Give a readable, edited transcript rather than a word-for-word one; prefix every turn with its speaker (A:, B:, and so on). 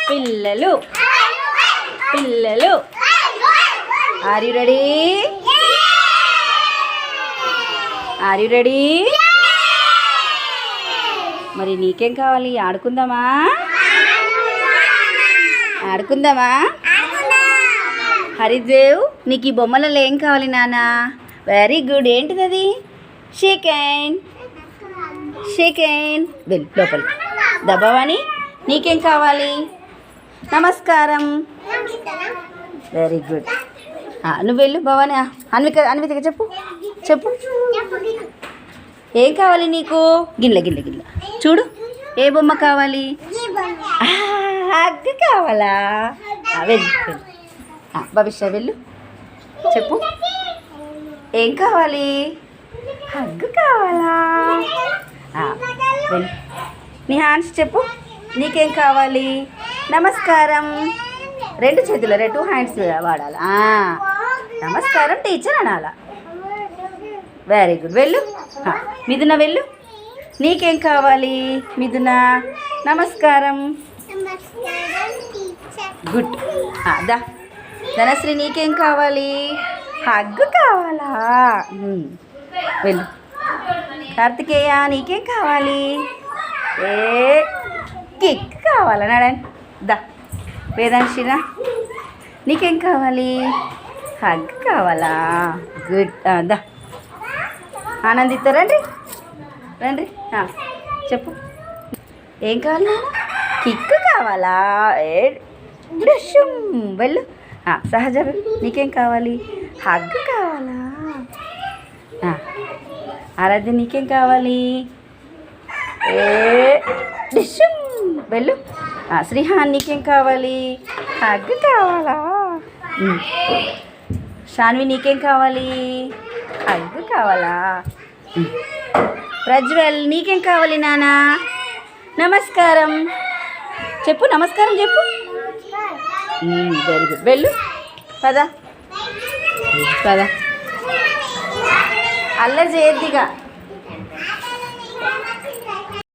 A: పిల్లలు పిల్లలు are you ready? Are you ready? మరి నీకేం కావాలి? ఆడుకుందామా? ఆడుకుందామా? హరిదేవ్, నీకు ఈ బొమ్మలలో ఏం కావాలి నాన్న? Very good. ఏంటిది అది? Shake hand. Shake hand. వెళ్ళు లోపల. దబావని, నీకేం కావాలి? నమస్కారం. Very good. నువ్వు వెళ్ళు భవాని. అన్వితకి చెప్పు చెప్పు ఏం కావాలి నీకు? గిన్నె గిన్నె గిన్నె చూడు. ఏ బొమ్మ కావాలి? హగ్ కావాలా? వెళ్ళు వెళ్ళు. భవిష్య వెళ్ళు. చెప్పు ఏం కావాలి? హగ్ కావాలా? వెళ్ళు. నీ హ్యాండ్స్ చెప్పు. నీకేం కావాలి? నమస్కారం. రెండు చేతులు, టూ హ్యాండ్స్ వాడాలి. నమస్కారం టీచర్ అనాలా? Very good. వెళ్ళు. మిథున వెళ్ళు. నీకేం కావాలి మిథున? నమస్కారం. గుడ్. దా ధనశ్రీ, నీకేం కావాలి? హగ్ కావాలా? వెళ్ళు. కార్తికేయ, నీకేం కావాలి? కిక్ కావాలా? నడన్. దా వేదాంశిరా, నీకేం కావాలి? హగ్ కావాలా? గుడ్. దా ఆనందిత, రండి రండి. చెప్పు ఏం కావాలి? కిక్ కావాలా? వెళ్ళు. సహజ, నీకేం కావాలి? హగ్ కావాలా? ఆరాధ్య, నీకేం కావాలి? వెళ్ళు. శ్రీహాన్, నీకేం కావాలి? హగ్ కావాలా? షాన్వి, నీకేం కావాలి? హగ్ కావాలా? ప్రజ్వల్, నీకేం కావాలి నాన్న? నమస్కారం చెప్పు. నమస్కారం చెప్పు. Very good. వెళ్ళు. పద పద. అల్లరి చేయొద్దిగా.